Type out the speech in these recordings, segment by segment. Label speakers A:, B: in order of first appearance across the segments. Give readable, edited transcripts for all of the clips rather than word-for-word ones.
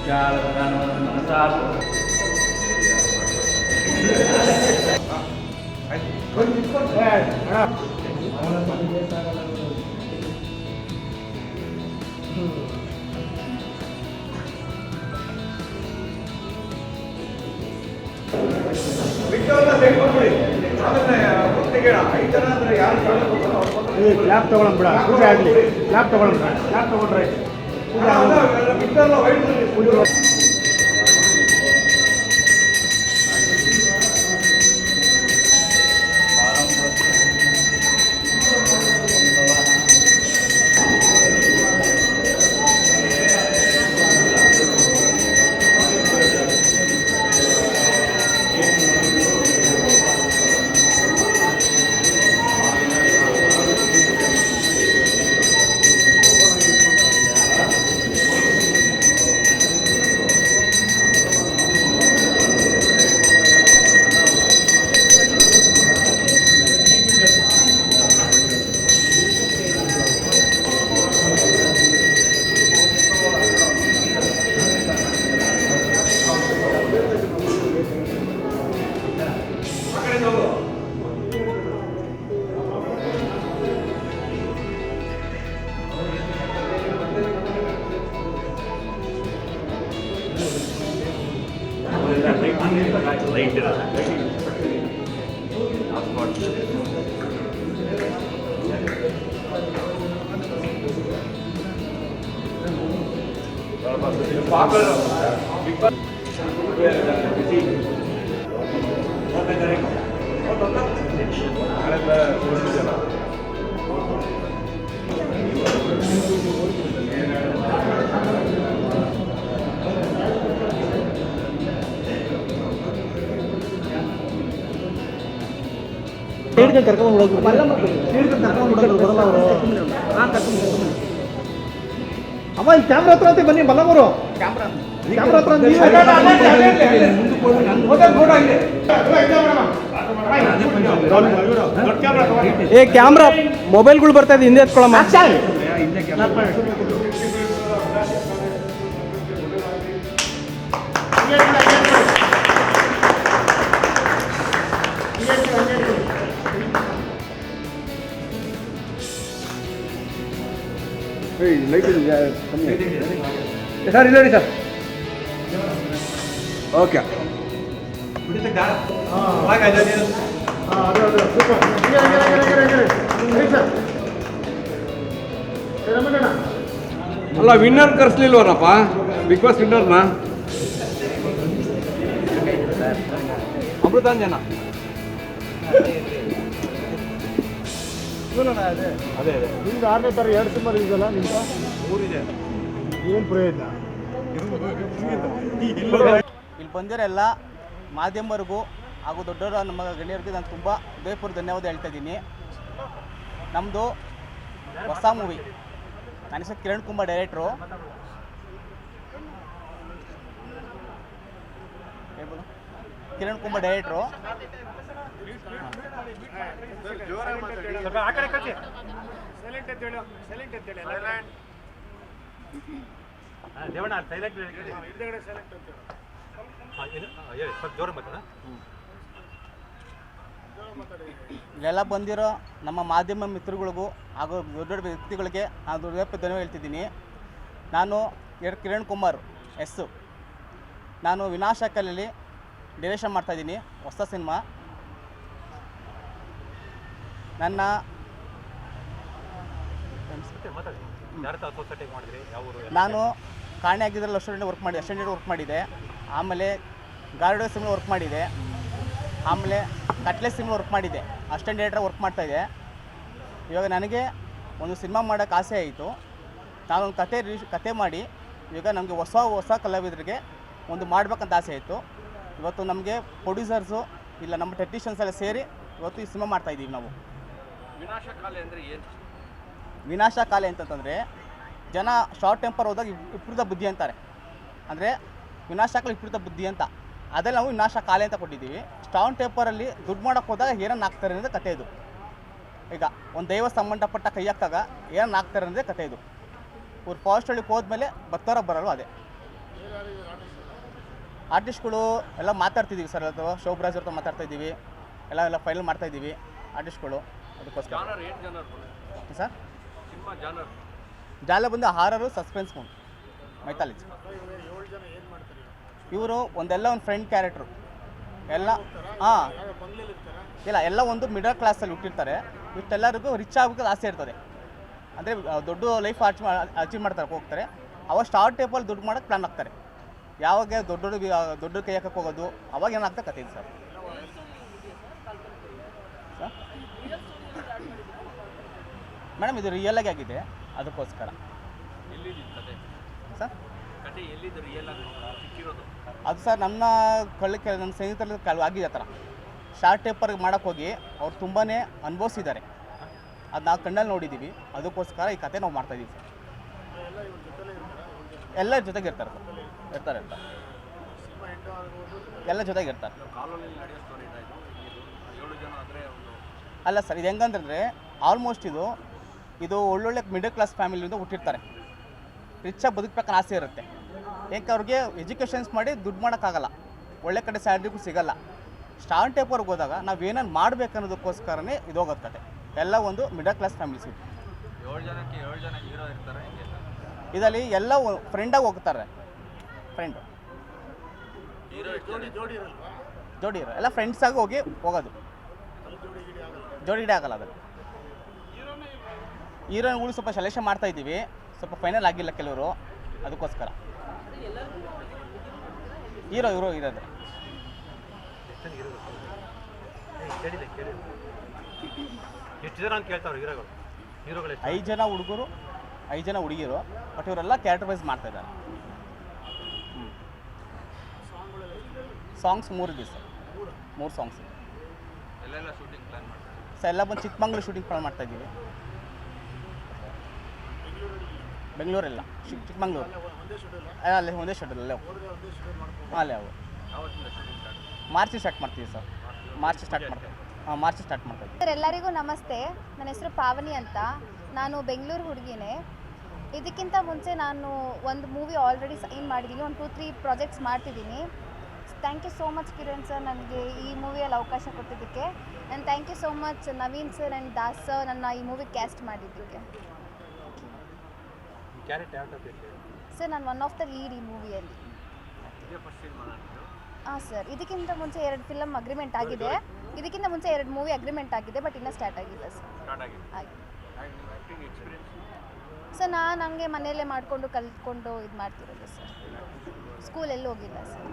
A: Lab ತಗೊಳ್ಳೋಣ ಬಿಡ, ಪೂಜೆ ಆಗಲಿ. ಲ್ಯಾಬ್ ತಗೊಳ್ಳೋಣ, ಲ್ಯಾಬ್ ತಗೊಂಡ್ರೆ ಅಮ್ಮ ಇಲ್ಲಿ ಕ್ಯಾಮ್ರಾ ಹತ್ರ ಅಂತ ಬನ್ನಿ. ಬಲ್ಲವರು ಕ್ಯಾಮ್ರಾ ಹತ್ರ ಕ್ಯಾಮ್ರಾ ಮೊಬೈಲ್ಗಳು ಬರ್ತಾ ಇದೆ, ಹಿಂದೆ ಎತ್ಕೊಳ್ಳಮ್ಮ. ಲೈಟ್ ಕಮ್ಮಿ ಸರ್, ಇಲ್ಲ ರೀ ಸರ್. ಓಕೆ,
B: ಅಲ್ಲ ವಿನ್ನರ್ ಕರೆಸ್ಲಿಲ್ವನಪ್ಪ, ಬಿಗ್ ಬಾಸ್ ವಿನ್ನರ್ನ ಅಮೃತಾಂಜನ.
A: ಅದೇ ಅದೇ ನಿಮ್ದು 6ನೇ ತರ 2 ಸುಮಾರು ಇದೆಯಲ್ಲ, ನಿಮ್ದು 3 ಇದೆ. ಏನು ಪ್ರಯೋಜನ?
C: ಇಲ್ಲಿ ಬಂದಿರೋ ಎಲ್ಲ ಮಾಧ್ಯಮರಿಗೂ ಹಾಗೂ ದೊಡ್ಡವರು ನಮ್ಮ ಗಣ್ಯರಿಗೆ ನಾನು ತುಂಬ ಹೃದಯಪೂರ್ವಕ ಧನ್ಯವಾದ ಹೇಳ್ತಾ ಇದ್ದೀನಿ. ನಮ್ಮದು ಹೊಸ ಮೂವಿ, ನನ್ನ ಹೆಸರು ಕಿರಣ್ ಕುಮಾರ್, ಡೈರೆಕ್ಟ್ರು. ಕಿರಣ್ ಕುಮಾರ್ ಡೈರೆಕ್ಟ್ರು. ಇಲ್ಲೆಲ್ಲ ಬಂದಿರೋ ನಮ್ಮ ಮಾಧ್ಯಮ ಮಿತ್ರಗಳಿಗೂ ಹಾಗೂ ದೊಡ್ಡ ದೊಡ್ಡ ವ್ಯಕ್ತಿಗಳಿಗೆ ನಾನು ಧನ್ಯವಾದ ಹೇಳ್ತಿದ್ದೀನಿ. ನಾನು ಕಿರಣ್ ಕುಮಾರ್ ಎಸ್. ನಾನು ವಿನಾಶಕಲಲ್ಲಿ ಡೈರೆಕ್ಷನ್ ಮಾಡ್ತಾಯಿದ್ದೀನಿ, ಹೊಸ ಸಿನಿಮಾ. ನನ್ನ ನಾನು ಕಾಣೆ ಆಗಿದ್ರಲ್ಲಿ ಅಸಿಸ್ಟೆಂಟ್ ವರ್ಕ್ ಮಾಡಿದೆ. ಆಮೇಲೆ ಗಾರ್ಡೋ ಸಿನಿಮಾ ವರ್ಕ್ ಮಾಡಿದೆ. ಆಮೇಲೆ ಕಟ್ಲೆ ಸಿನಿಮಾ ವರ್ಕ್ ಮಾಡಿದೆ, ಅಸಿಸ್ಟೆಂಟ್ ಡೈರೆಕ್ಟರ್ ವರ್ಕ್ ಮಾಡ್ತಾಯಿದ್ದೆ. ಇವಾಗ ನನಗೆ ಒಂದು ಸಿನಿಮಾ ಮಾಡೋಕ್ಕೆ ಆಸೆ ಆಯಿತು. ನಾನೊಂದು ಕತೆ ಮಾಡಿ ಇವಾಗ ನಮಗೆ ಹೊಸ ಕಲಾವಿದರಿಗೆ ಒಂದು ಮಾಡಬೇಕಂತ ಆಸೆ ಆಯಿತು. ಇವತ್ತು ನಮಗೆ ಪ್ರೊಡ್ಯೂಸರ್ಸು ಇಲ್ಲ ನಮ್ಮ ಟೆಕ್ನಿಷಿಯನ್ಸ್ ಎಲ್ಲ ಸೇರಿ ಇವತ್ತು ಈ ಸಿನಿಮಾ ಮಾಡ್ತಾಯಿದ್ದೀವಿ ನಾವು.
B: ವಿನಾಶಕಾಲೆ ಅಂದರೆ ಏನು?
C: ವಿನಾಶಕಾಲೆ ಅಂತಂದರೆ ಜನ ಶಾರ್ಟ್ ಟೆಂಪರ್ ಹೋದಾಗ ವಿಪರೀತ ಬುದ್ಧಿ ಅಂತಾರೆ. ಅಂದರೆ ವಿನಾಶಕಾಲ ವಿಪರೀತ ಬುದ್ಧಿ ಅಂತ, ಅದೆಲ್ಲ ನಾವು ವಿನಾಶಕಾಲೆ ಅಂತ ಕೊಟ್ಟಿದ್ದೀವಿ. ಸ್ಟಾರ್ಟ್ ಟೆಂಪರಲ್ಲಿ ದುಡ್ಡು ಮಾಡೋಕ್ಕೆ ಹೋದಾಗ ಏನನ್ನು ಹಾಕ್ತಾರೆ ಅನ್ನೋದೇ ಕತೆ ಇದು. ಈಗ ಒಂದು ದೈವ ಸಂಬಂಧಪಟ್ಟ ಕೈ ಹಾಕ್ದಾಗ ಏನನ್ನು ಹಾಕ್ತಾರೆ ಅನ್ನೋದೇ ಕತೆ ಇದು. ಇವ್ರು ಫಾರೆಸ್ಟ್ ಹಳ್ಳಿಗೆ ಹೋದ್ಮೇಲೆ ಬರೋಲ್ಲ ಅದೇ. ಆರ್ಟಿಸ್ಟ್ಗಳು ಎಲ್ಲ ಮಾತಾಡ್ತಿದ್ದೀವಿ ಸರ್, ಅದು ಶೋಭರಾಜ್ ಅವ್ರ ಮಾತಾಡ್ತಾ ಇದ್ದೀವಿ, ಎಲ್ಲ ಫೈನಲ್ ಮಾಡ್ತಾ ಇದ್ದೀವಿ ಆರ್ಟಿಸ್ಟ್ಗಳು. ಅದಕ್ಕೋಸ್ಕರ ಸರ್ ಜಾಲ ಬಂದು ಹಾರರು ಸಸ್ಪೆನ್ಸ್ ಮೂವಿ ಮೈಥಾಲಜಿ. ಇವರು ಒಂದು ಫ್ರೆಂಡ್ ಕ್ಯಾರೆಕ್ಟ್ರು ಎಲ್ಲ. ಹಾಂ ಇಲ್ಲ, ಎಲ್ಲ ಒಂದು ಮಿಡಲ್ ಕ್ಲಾಸಲ್ಲಿ ಹುಟ್ಟಿರ್ತಾರೆ. ಇಷ್ಟೆಲ್ಲರಿಗೂ ರಿಚ್ ಆಗೋಕ್ಕೆ ಆಸೆ ಇರ್ತದೆ, ಅಂದರೆ ದೊಡ್ಡ ಲೈಫ್ ಅಚೀವ್ ಮಾಡ್ತಾರೆ ಹೋಗ್ತಾರೆ. ಅವಾಗ ಸ್ಟಾರ್ಟ್ ಟೈಪಲ್ಲಿ ದುಡ್ಡು ಮಾಡೋಕ್ಕೆ ಪ್ಲಾನ್ ಆಗ್ತಾರೆ. ಯಾವಾಗ ದೊಡ್ಡ ಕೈ ಹಾಕಕ್ಕೆ ಹೋಗೋದು ಅವಾಗ ಏನಾಗ್ತಾ ಕತೆ ಇದೆ ಸರ್. ಮೇಡಮ್ ಇದು ರಿಯಲಾಗಿ ಆಗಿದೆ, ಅದಕ್ಕೋಸ್ಕರ ಸರ್. ಅದು ಸರ್ ನನ್ನ ನನ್ನ ಸ್ನೇಹಿತರಲ್ಲಿ ಆಗಿದೆ ಆ ಥರ. ಶಾರ್ಟ್ ಟೇಪರ್ಗೆ ಮಾಡೋಕ್ಕೆ ಹೋಗಿ ಅವ್ರು ತುಂಬಾ ಅನುಭವಿಸಿದ್ದಾರೆ, ಅದು ನಾವು ಕಣ್ಣಲ್ಲಿ ನೋಡಿದ್ದೀವಿ. ಅದಕ್ಕೋಸ್ಕರ ಈ ಕತೆ ನಾವು ಮಾಡ್ತಾಯಿದ್ದೀವಿ ಸರ್. ಎಲ್ಲ ಜೊತೆಗೆ ಇರ್ತಾರೆ ಸರ್, ಇರ್ತಾರೆ ಎಲ್ಲ ಜೊತೆಗೆ ಇರ್ತಾರೆ. ಅಲ್ಲ ಸರ್, ಇದು ಹೆಂಗಂದ್ರೆ ಆಲ್ಮೋಸ್ಟ್ ಇದು ಒಳ್ಳೊಳ್ಳೆ ಮಿಡಲ್ ಕ್ಲಾಸ್ ಫ್ಯಾಮಿಲಿಯಿಂದ ಹುಟ್ಟಿರ್ತಾರೆ. ರಿಚಾಗಿ ಬದುಕಬೇಕನ್ನೋ ಆಸೆ ಇರುತ್ತೆ. ಏಕೆ ಅವ್ರಿಗೆ ಎಜುಕೇಷನ್ಸ್ ಮಾಡಿ ದುಡ್ಡು ಮಾಡೋಕ್ಕಾಗಲ್ಲ, ಒಳ್ಳೆ ಕಡೆ ಸ್ಯಾಲ್ರಿಗೂ ಸಿಗಲ್ಲ. ಸ್ಟಾರ್ಟ್ ಟೇಪರ್ಗೆ ಹೋದಾಗ ನಾವು ಏನೇನು ಮಾಡಬೇಕು ಅನ್ನೋದಕ್ಕೋಸ್ಕರನೇ ಇದು ಹೋಗೋದು ಕತೆ. ಎಲ್ಲ ಒಂದು ಮಿಡಲ್ ಕ್ಲಾಸ್ ಫ್ಯಾಮಿಲೀಸ್.
D: 7 ಜನಕ್ಕೆ 7 ಜನ ಹೀರೋ ಇರ್ತಾರೆ.
C: ಇದರಲ್ಲಿ ಎಲ್ಲ ಫ್ರೆಂಡಾಗಿ ಹೋಗ್ತಾರೆ. ಫ್ರೆಂಡು ಜೋಡಿ ಇರೋ ಎಲ್ಲ ಫ್ರೆಂಡ್ಸಾಗಿ ಹೋಗೋದು. ಜೋಡಿ ಆಗಲ್ಲ ಅದ್ರಲ್ಲಿ. ಹೀರೋಯಿನ್ಗಳು ಸ್ವಲ್ಪ ಸೆಲೆಕ್ಷನ್ ಮಾಡ್ತಾ ಇದ್ದೀವಿ, ಸ್ವಲ್ಪ ಫೈನಲ್ ಆಗಿಲ್ಲ ಕೆಲವರು, ಅದಕ್ಕೋಸ್ಕರ. ಹೀರೋ ಇರೋದು
A: ಎಷ್ಟು ಜನ ಅಂತ ಕೇಳ್ತಾರೆ ಹೀರೋಗಳು?
C: 5 ಜನ ಹುಡುಗರು, 5 ಜನ ಹುಡುಗಿರು. ಬಟ್ ಇವರೆಲ್ಲ ಕ್ಯಾರೆಕ್ಟರ್ ವೈಸ್ ಮಾಡ್ತಾ ಇದ್ದಾರೆ. ಸಾಂಗ್ಸ್ 3 ಇದೆ ಸರ್, 3 ಸಾಂಗ್ಸ್.
D: ಎಲ್ಲೆಲ್ಲ ಶೂಟಿಂಗ್ ಪ್ಲಾನ್ ಮಾಡ್ತಾರೆ
C: ಸರ್? ಎಲ್ಲ ಬಂದು ಚಿಕ್ಕಮಂಗ್ಳೂರು ಶೂಟಿಂಗ್ ಪ್ಲಾನ್ ಮಾಡ್ತಾ ಇದ್ದೀವಿ. ಬೆಂಗಳೂರೆಲ್ಲ ಚಿಕ್ಕಮಂಗ್ಳೂರು ಅಲ್ಲಿ ಒಂದೇ ಶೆಡ್ಯೂಲ್ ಅಲ್ಲೇ ಅಲ್ಲೇ ಅವು ಮಾರ್ಚ್ ಸ್ಟಾರ್ಟ್ ಮಾಡ್ತೀವಿ ಸರ್. ಮಾರ್ಚ್ ಸ್ಟಾರ್ಟ್ ಮಾಡ್ತೀವಿ.
E: ಸರ್ ಎಲ್ಲರಿಗೂ ನಮಸ್ತೆ. ನನ್ನ ಹೆಸರು ಪಾವನಿ ಅಂತ. ನಾನು ಬೆಂಗಳೂರು ಹುಡುಗಿನೇ. ಇದಕ್ಕಿಂತ ಮುಂಚೆ ನಾನು ಒಂದು ಮೂವಿ ಆಲ್ರೆಡಿ ಸೈನ್ ಮಾಡಿದ್ದೀನಿ, ಒಂದು 2-3 ಪ್ರಾಜೆಕ್ಟ್ಸ್ ಮಾಡ್ತಿದ್ದೀನಿ. Thank you so much Kiran sir ನನಗೆ ಈ ಮೂವಿಯಲ್ಲಿ ಅವಕಾಶ ಕೊಟ್ಟಿದ್ದಕ್ಕೆ. And thank you so much Naveen sir and Das sir ನನ್ನ ಈ ಮೂವಿ ಕ್ಯಾಸ್ಟ್ ಮಾಡಿದ್ದಕ್ಕೆ. ಸರ್ ನಾನು ಒನ್ ಆಫ್ ದ ಲೀಡ್ ಈ ಮೂವಿಯಲ್ಲಿ. ಹಾಂ ಸರ್, ಇದಕ್ಕಿಂತ ಮುಂಚೆ 2 ಫಿಲಮ್ ಅಗ್ರಿಮೆಂಟ್ ಆಗಿದೆ. ಇದಕ್ಕಿಂತ ಮುಂಚೆ 2 ಮೂವಿ ಅಗ್ರಿಮೆಂಟ್ ಆಗಿದೆ, ಬಟ್ ಇನ್ನೂ ಸ್ಟಾರ್ಟ್ ಆಗಿಲ್ಲ ಸರ್. ಆಗಿದೆ ಸರ್. ನಾನು ಹಂಗೆ ಮನೆಯಲ್ಲೇ ಮಾಡಿಕೊಂಡು ಕಲ್ತ್ಕೊಂಡು ಇದು ಮಾಡ್ತಿರೋದು ಸರ್. ಸ್ಕೂಲೆಲ್ಲೂ ಹೋಗಿಲ್ಲ ಸರ್.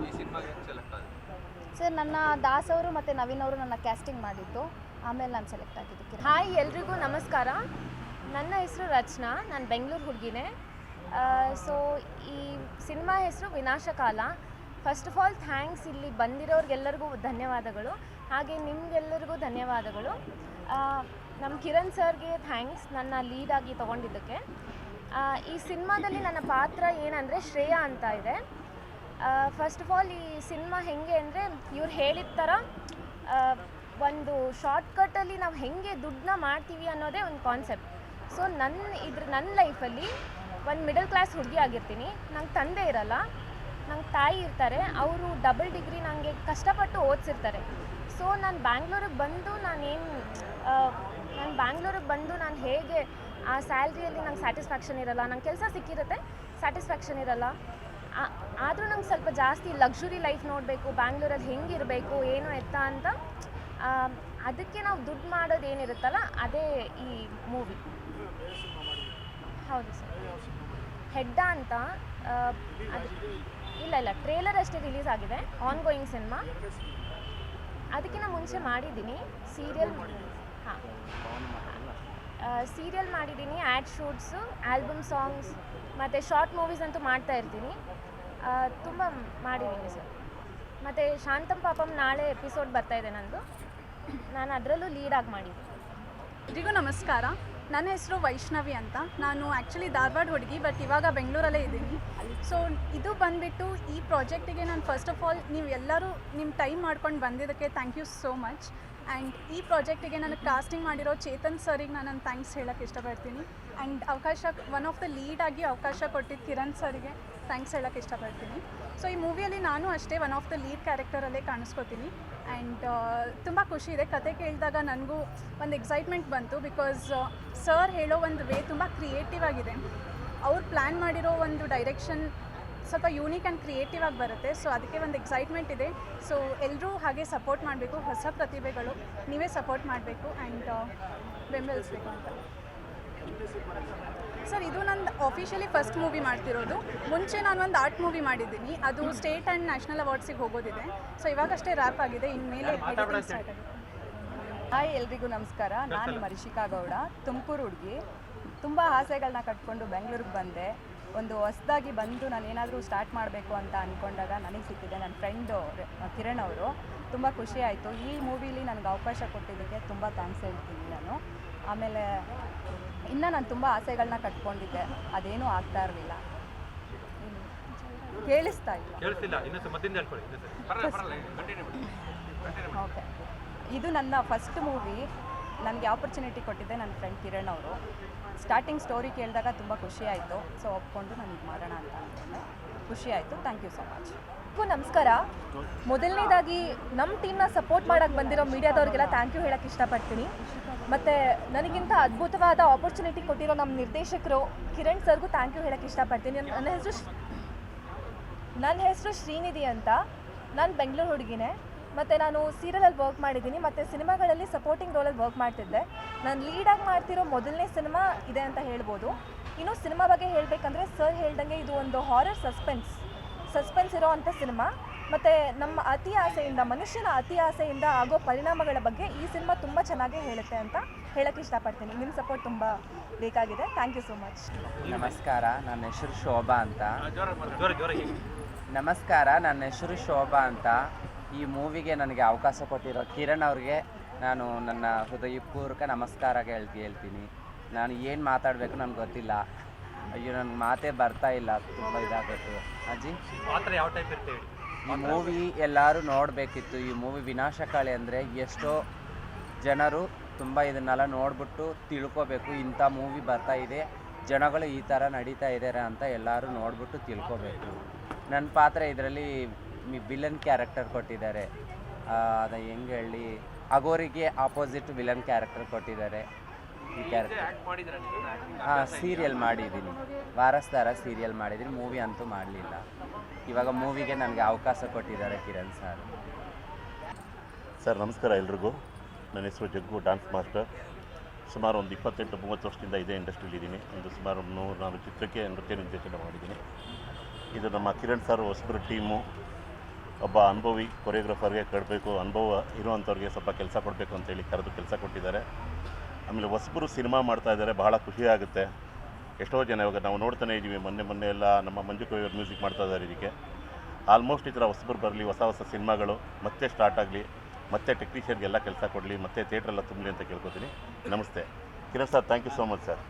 E: ಸರ್ ನನ್ನ ದಾಸ್ ಅವರು ಮತ್ತು ನವೀನ್ ಅವರು ನನ್ನ ಕ್ಯಾಸ್ಟಿಂಗ್ ಮಾಡಿದ್ದು, ಆಮೇಲೆ ನಾನು ಸೆಲೆಕ್ಟ್ ಆಗಿದ್ದಕ್ಕೆ.
F: ಹಾಯ್ ಎಲ್ರಿಗೂ ನಮಸ್ಕಾರ. ನನ್ನ ಹೆಸರು ರಚನಾ, ನಾನು ಬೆಂಗಳೂರು ಹುಡುಗಿನೇ. ಸೊ ಈ ಸಿನಿಮಾ ಹೆಸರು ವಿನಾಶಕಾಲ. ಫಸ್ಟ್ ಆಫ್ ಆಲ್ ಥ್ಯಾಂಕ್ಸ್, ಇಲ್ಲಿ ಬಂದಿರೋರಿಗೆಲ್ಲರಿಗೂ ಧನ್ಯವಾದಗಳು, ಹಾಗೆ ನಿಮಗೆಲ್ಲರಿಗೂ ಧನ್ಯವಾದಗಳು. ನಮ್ಮ ಕಿರಣ್ ಸರ್ಗೆ ಥ್ಯಾಂಕ್ಸ್ ನನ್ನ ಲೀಡಾಗಿ ತೊಗೊಂಡಿದ್ದಕ್ಕೆ. ಈ ಸಿನಿಮಾದಲ್ಲಿ ನನ್ನ ಪಾತ್ರ ಏನಂದರೆ ಶ್ರೇಯಾ ಅಂತ ಇದೆ. ಫಸ್ಟ್ ಆಫ್ ಆಲ್ ಈ ಸಿನಿಮಾ ಹೇಗೆ ಅಂದರೆ ಇವ್ರು ಹೇಳಿದ ಥರ ಒಂದು ಶಾರ್ಟ್ಕಟ್ಟಲ್ಲಿ ನಾವು ಹೇಗೆ ದುಡ್ಡನ್ನ ಮಾಡ್ತೀವಿ ಅನ್ನೋದೇ ಒಂದು ಕಾನ್ಸೆಪ್ಟ್. ಸೊ ನನ್ನ ಲೈಫಲ್ಲಿ ಒಂದು ಮಿಡಲ್ ಕ್ಲಾಸ್ ಹುಡುಗಿ ಆಗಿರ್ತೀನಿ. ನಂಗೆ ತಂದೆ ಇರಲ್ಲ, ನಂಗೆ ತಾಯಿ ಇರ್ತಾರೆ. ಅವರು ಡಬಲ್ ಡಿಗ್ರಿ ನನಗೆ ಕಷ್ಟಪಟ್ಟು ಓದಿಸಿರ್ತಾರೆ. ಸೊ ನಾನು ಬ್ಯಾಂಗ್ಳೂರಿಗೆ ಬಂದು ನಾನು ಹೇಗೆ ಆ ಸ್ಯಾಲ್ರಿಯಲ್ಲಿ ನಂಗೆ ಸ್ಯಾಟಿಸ್ಫ್ಯಾಕ್ಷನ್ ಇರಲ್ಲ. ನಂಗೆ ಕೆಲಸ ಸಿಕ್ಕಿರುತ್ತೆ, ಸ್ಯಾಟಿಸ್ಫ್ಯಾಕ್ಷನ್ ಇರಲ್ಲ. ಆದರೂ ನಂಗೆ ಸ್ವಲ್ಪ ಜಾಸ್ತಿ ಲಕ್ಸುರಿ ಲೈಫ್ ನೋಡಬೇಕು, ಬ್ಯಾಂಗ್ಳೂರಲ್ಲಿ ಹೆಂಗಿರಬೇಕು ಏನು ಎತ್ತ ಅಂತ. ಅದಕ್ಕೆ ನಾವು ದುಡ್ಡು ಮಾಡೋದು ಏನಿರುತ್ತಲ್ಲ ಅದೇ ಈ ಮೂವಿ. ಹೌದು ಸರ್. ಹೆಡ್ಡ ಅಂತ ಇಲ್ಲ ಟ್ರೇಲರ್ ಅಷ್ಟೇ ರಿಲೀಸ್ ಆಗಿದೆ, ಆನ್ ಗೋಯಿಂಗ್ ಸಿನಿಮಾ. ಅದಕ್ಕಿಂತ ಮುಂಚೆ ಮಾಡಿದ್ದೀನಿ ಸೀರಿಯಲ್. ಹಾಂ, ಸೀರಿಯಲ್ ಮಾಡಿದ್ದೀನಿ, ಆ್ಯಡ್ ಶೂಟ್ಸು, ಆಲ್ಬಮ್ ಸಾಂಗ್ಸ್ ಮತ್ತು ಶಾರ್ಟ್ ಮೂವೀಸ್ ಅಂತೂ ಮಾಡ್ತಾ ಇರ್ತೀನಿ. ತುಂಬ ಮಾಡಿದ್ದೀನಿ ಸರ್. ಮತ್ತು ಶಾಂತಂ ಪಾಪಂ ನಾಳೆ ಎಪಿಸೋಡ್ ಬರ್ತಾಯಿದೆ ನಂದು, ನಾನು ಅದರಲ್ಲೂ ಲೀಡಾಗಿ ಮಾಡಿದ್ದೀನಿ.
G: ಎಲ್ರಿಗೂ ನಮಸ್ಕಾರ. ನನ್ನ ಹೆಸರು ವೈಷ್ಣವಿ ಅಂತ. ನಾನು ಆ್ಯಕ್ಚುಲಿ ಧಾರವಾಡ ಹುಡುಗಿ, ಬಟ್ ಇವಾಗ ಬೆಂಗಳೂರಲ್ಲೇ ಇದ್ದೀನಿ. ಸೊ ಇದು ಬಂದುಬಿಟ್ಟು ಈ ಪ್ರಾಜೆಕ್ಟಿಗೆ ನಾನು ಫಸ್ಟ್ ಆಫ್ ಆಲ್ ನೀವು ಎಲ್ಲರೂ ನಿಮ್ಮ ಟೈಮ್ ಮಾಡ್ಕೊಂಡು ಬಂದಿದ್ದಕ್ಕೆ thank you so much. And ಈ ಪ್ರಾಜೆಕ್ಟಿಗೆ ನನಗೆ ಕಾಸ್ಟಿಂಗ್ ಮಾಡಿರೋ ಚೇತನ್ ಸರಿಗೆ ನಾನು ಥ್ಯಾಂಕ್ಸ್ ಹೇಳೋಕ್ಕೆ ಇಷ್ಟಪಡ್ತೀನಿ. ಆ್ಯಂಡ್ ಅವಕಾಶ ಒನ್ ಆಫ್ ದ ಲೀಡ್ ಆಗಿ ಅವಕಾಶ ಕೊಟ್ಟಿದ್ದು ಕಿರಣ್ ಸರ್ಗೆ ಥ್ಯಾಂಕ್ಸ್ ಹೇಳೋಕ್ಕೆ ಇಷ್ಟಪಡ್ತೀನಿ. ಸೊ ಈ ಮೂವಿಯಲ್ಲಿ ನಾನು ಅಷ್ಟೇ ಒನ್ ಆಫ್ ದ ಲೀಡ್ ಕ್ಯಾರೆಕ್ಟರಲ್ಲೇ ಕಾಣಿಸ್ಕೋತೀನಿ. ಆ್ಯಂಡ್ ತುಂಬ ಖುಷಿ ಇದೆ. ಕತೆ ಕೇಳಿದಾಗ ನನಗೂ ಒಂದು ಎಕ್ಸೈಟ್ಮೆಂಟ್ ಬಂತು. ಬಿಕಾಸ್ ಸರ್ ಹೇಳೋ ಒಂದು ವೇ ತುಂಬ ಕ್ರಿಯೇಟಿವ್ ಆಗಿದೆ. ಅವ್ರು ಪ್ಲ್ಯಾನ್ ಮಾಡಿರೋ ಒಂದು ಡೈರೆಕ್ಷನ್ ಸ್ವಲ್ಪ ಯೂನಿಕ್ ಆ್ಯಂಡ್ ಕ್ರಿಯೇಟಿವ್ ಆಗಿ ಬರುತ್ತೆ. ಸೊ ಅದಕ್ಕೆ ಒಂದು ಎಕ್ಸೈಟ್ಮೆಂಟ್ ಇದೆ. ಸೊ ಎಲ್ಲರೂ ಹಾಗೆ ಸಪೋರ್ಟ್ ಮಾಡಬೇಕು. ಹೊಸ ಪ್ರತಿಭೆಗಳು ನೀವೇ ಸಪೋರ್ಟ್ ಮಾಡಬೇಕು ಆ್ಯಂಡ್ ಬೆಂಬಲಿಸಬೇಕು ಅಂತ. ಸರ್ ಇದು ನಂದು ಆಫಿಷಿಯಲಿ ಫಸ್ಟ್ ಮೂವಿ ಮಾಡ್ತಿರೋದು. ಮುಂಚೆ ನಾನು ಒಂದು ಆರ್ಟ್ ಮೂವಿ ಮಾಡಿದ್ದೀನಿ, ಅದು ಸ್ಟೇಟ್ ಆ್ಯಂಡ್ ನ್ಯಾಷನಲ್ ಅವಾರ್ಡ್ಸಿಗೆ ಹೋಗೋದಿದೆ. ಸೊ ಇವಾಗಷ್ಟೇ ರ್ಯಾಪ್ ಆಗಿದೆ, ಇನ್ಮೇಲೆ ಎಡಿಟಿಂಗ್ ಸ್ಟಾರ್ಟ್ ಆಗಿದೆ.
H: ಹಾಯ್ ಎಲ್ರಿಗೂ ನಮಸ್ಕಾರ. ನಾನು ನಿಮ್ಮ ರಿಷಿಕಾ ಗೌಡ, ತುಮಕೂರು ಹುಡುಗಿ. ತುಂಬ ಆಸೆಗಳನ್ನ ಕಟ್ಕೊಂಡು ಬೆಂಗಳೂರಿಗೆ ಬಂದೆ. ಒಂದು ಹೊಸದಾಗಿ ಬಂದು ನಾನು ಏನಾದರೂ ಸ್ಟಾರ್ಟ್ ಮಾಡಬೇಕು ಅಂತ ಅಂದ್ಕೊಂಡಾಗ ನನಗೆ ಸಿಕ್ಕಿದೆ ನನ್ನ ಫ್ರೆಂಡು ಕಿರಣ್ ಅವರು. ತುಂಬ ಖುಷಿ ಆಯಿತು. ಈ ಮೂವಿಲಿ ನನಗೆ ಅವಕಾಶ ಕೊಟ್ಟಿದ್ದಕ್ಕೆ ತುಂಬ ಥ್ಯಾಂಕ್ಸ್ ಹೇಳ್ತೀನಿ ನಾನು. ಆಮೇಲೆ ಇನ್ನು ನಾನು ತುಂಬ ಆಸೆಗಳನ್ನ ಕಟ್ಕೊಂಡಿದ್ದೆ, ಅದೇನೂ ಆಗ್ತಾ ಇರಲಿಲ್ಲ. ಕೇಳಿಸ್ತಾ ಇಲ್ಲ. ಓಕೆ, ಇದು ನನ್ನ ಫಸ್ಟ್ ಮೂವಿ. ನನಗೆ ಆಪರ್ಚುನಿಟಿ ಕೊಟ್ಟಿದ್ದೆ ನನ್ನ ಫ್ರೆಂಡ್ ಕಿರಣ್ ಅವರು. ಸ್ಟಾರ್ಟಿಂಗ್ ಸ್ಟೋರಿ ಕೇಳಿದಾಗ ತುಂಬ ಖುಷಿ ಆಯಿತು. ಸೊ ಒಪ್ಕೊಂಡು ನಾನು ಇದು ಮಾಡೋಣ ಅಂತ ಅಂದ್ಕೊಂಡೆ. ಖುಷಿ ಆಯಿತು. Thank you so much.
F: ನಮಸ್ಕಾರ. ಮೊದಲನೇದಾಗಿ ನಮ್ಮ ಟೀಮ್ನ ಸಪೋರ್ಟ್ ಮಾಡೋಕ್ಕೆ ಬಂದಿರೋ ಮೀಡಿಯಾದವ್ರಿಗೆಲ್ಲ ಥ್ಯಾಂಕ್ ಯು ಹೇಳೋಕ್ಕೆ ಇಷ್ಟಪಡ್ತೀನಿ. ಮತ್ತು ನನಗಿಂತ ಅದ್ಭುತವಾದ ಆಪರ್ಚುನಿಟಿ ಕೊಟ್ಟಿರೋ ನಮ್ಮ ನಿರ್ದೇಶಕರು ಕಿರಣ್ ಸರ್ಗೂ ಥ್ಯಾಂಕ್ ಯು ಹೇಳೋಕ್ಕೆ ಇಷ್ಟಪಡ್ತೀನಿ. ನನ್ನ ಹೆಸರು ಶ್ರೀನಿಧಿ ಅಂತ. ನಾನು ಬೆಂಗಳೂರು ಹುಡುಗಿನೇ. ಮತ್ತು ನಾನು ಸೀರಿಯಲಲ್ಲಿ ವರ್ಕ್ ಮಾಡಿದ್ದೀನಿ ಮತ್ತು ಸಿನಿಮಾಗಳಲ್ಲಿ ಸಪೋರ್ಟಿಂಗ್ ರೋಲಲ್ಲಿ ವರ್ಕ್ ಮಾಡ್ತಿದ್ದೆ. ನಾನು ಲೀಡಾಗಿ ಮಾಡ್ತಿರೋ ಮೊದಲನೇ ಸಿನಿಮಾ ಇದೆ ಅಂತ ಹೇಳ್ಬೋದು. ಇನ್ನು ಸಿನಿಮಾ ಬಗ್ಗೆ ಹೇಳಬೇಕಂದ್ರೆ ಸರ್ ಹೇಳ್ದಂಗೆ ಇದು ಒಂದು ಹಾರರ್ ಸಸ್ಪೆನ್ಸ್ ಇರೋ ಅಂಥ ಸಿನಿಮಾ. ಮತ್ತು ನಮ್ಮ ಅತಿ ಆಸೆಯಿಂದ, ಮನುಷ್ಯನ ಅತಿ ಆಸೆಯಿಂದ ಆಗೋ ಪರಿಣಾಮಗಳ ಬಗ್ಗೆ ಈ ಸಿನಿಮಾ ತುಂಬ ಚೆನ್ನಾಗಿ ಹೇಳುತ್ತೆ ಅಂತ ಹೇಳೋಕ್ಕೆ ಇಷ್ಟಪಡ್ತೀನಿ. ನಿಮ್ಮ ಸಪೋರ್ಟ್ ತುಂಬ ಬೇಕಾಗಿದೆ. Thank you so much.
I: ನಮಸ್ಕಾರ, ನನ್ನ ಹೆಸರು ಶೋಭಾ ಅಂತ. ಈ ಮೂವಿಗೆ ನನಗೆ ಅವಕಾಶ ಕೊಟ್ಟಿರೋ ಕಿರಣ್ ಅವ್ರಿಗೆ ನಾನು ನನ್ನ ಹೃದಯಪೂರ್ವಕ ನಮಸ್ಕಾರ ಹೇಳ್ತೀನಿ. ನಾನು ಏನು ಮಾತಾಡಬೇಕು ನನಗೆ ಗೊತ್ತಿಲ್ಲ. ಅಯ್ಯೋ, ನನಗೆ ಮಾತೇ ಬರ್ತಾ ಇಲ್ಲ, ತುಂಬ ಇದಾಗುತ್ತೆ. ಅಜ್ಜಿ,
D: ಯಾವ ಟೈಪ್ ಇರ್ತೇವೆ?
I: ಈ ಮೂವಿ ಎಲ್ಲರೂ ನೋಡಬೇಕಿತ್ತು. ಈ ಮೂವಿ ವಿನಾಶಕಾಳಿ ಅಂದರೆ ಎಷ್ಟೋ ಜನರು ತುಂಬ ಇದನ್ನೆಲ್ಲ ನೋಡ್ಬಿಟ್ಟು ತಿಳ್ಕೊಬೇಕು. ಇಂಥ ಮೂವಿ ಬರ್ತಾ ಇದೆ, ಜನಗಳು ಈ ಥರ ನಡೀತಾ ಇದ್ದಾರೆ ಅಂತ ಎಲ್ಲರೂ ನೋಡ್ಬಿಟ್ಟು ತಿಳ್ಕೊಬೇಕು. ನನ್ನ ಪಾತ್ರ ಇದರಲ್ಲಿ ವಿಲನ್ ಕ್ಯಾರೆಕ್ಟರ್ ಕೊಟ್ಟಿದ್ದಾರೆ. ಅದು ಹೆಂಗೆ ಹೇಳಿ, ಅಗೋರಿಗೆ ಆಪೋಸಿಟ್ ವಿಲನ್ ಕ್ಯಾರೆಕ್ಟರ್ ಕೊಟ್ಟಿದ್ದಾರೆ. ಈ ಕ್ಯಾರೆಕ್ಟರ್ ಸೀರಿಯಲ್ ಮಾಡಿದ್ದೀನಿ, ವಾರಸ್ದಾರ ಸೀರಿಯಲ್ ಮಾಡಿದ್ದೀನಿ. ಮೂವಿ ಅಂತೂ ಮಾಡಲಿಲ್ಲ. ಇವಾಗ ಮೂವಿಗೆ ನನಗೆ ಅವಕಾಶ ಕೊಟ್ಟಿದ್ದಾರೆ ಕಿರಣ್ ಸರ್.
J: ಸರ್ ನಮಸ್ಕಾರ ಎಲ್ರಿಗೂ. ನನ್ನ ಹೆಸರು ಜಗ್ಗು, ಡ್ಯಾನ್ಸ್ ಮಾಸ್ಟರ್. ಸುಮಾರು ಒಂದು 28-30 ವರ್ಷದಿಂದ ಇದೇ ಇಂಡಸ್ಟ್ರಿಲಿದ್ದೀನಿ. ಒಂದು ಸುಮಾರು 104 ಚಿತ್ರಕ್ಕೆ ನೃತ್ಯ ನಿರ್ದೇಶನ ಮಾಡಿದ್ದೀನಿ. ಇದು ನಮ್ಮ ಕಿರಣ್ ಸರ್ ಹೊಸಬ್ರ ಟೀಮು. ಒಬ್ಬ ಅನುಭವಿ ಕೊರಿಯೋಗ್ರಾಫರ್ಗೆ ಕೊಡಬೇಕು, ಅನುಭವ ಇರುವಂಥವ್ರಿಗೆ ಸ್ವಲ್ಪ ಕೆಲಸ ಕೊಡಬೇಕು ಅಂತೇಳಿ ಕರೆದು ಕೆಲಸ ಕೊಟ್ಟಿದ್ದಾರೆ. ಆಮೇಲೆ ಹೊಸಬ್ರು ಸಿನಿಮಾ ಮಾಡ್ತಾಯಿದ್ದಾರೆ, ಬಹಳ ಖುಷಿ ಆಗುತ್ತೆ. ಎಷ್ಟೋ ಜನ ಇವಾಗ ನಾವು ನೋಡ್ತಾನೆ ಇದ್ದೀವಿ, ಮೊನ್ನೆ ಎಲ್ಲ ನಮ್ಮ ಮಂಜು ಕೊಯ್ಯವ್ರು ಮ್ಯೂಸಿಕ್ ಮಾಡ್ತಾ ಇದ್ದಾರೆ. ಇದಕ್ಕೆ ಆಲ್ಮೋಸ್ಟ್ ಈ ಥರ ಹೊಸಬ್ರು ಬರಲಿ, ಹೊಸ ಸಿನಿಮಾಗಳು ಮತ್ತೆ ಸ್ಟಾರ್ಟ್ ಆಗಲಿ, ಮತ್ತೆ ಟೆಕ್ನಿಷಿಯನ್ಗೆಲ್ಲ ಕೆಲಸ ಕೊಡಲಿ, ಮತ್ತೆ ಥಿಯೇಟ್ರೆಲ್ಲ ತುಂಬಲಿ ಅಂತ ಕೇಳ್ಕೊತೀನಿ. ನಮಸ್ತೆ Kiran sir, thank you so much sir.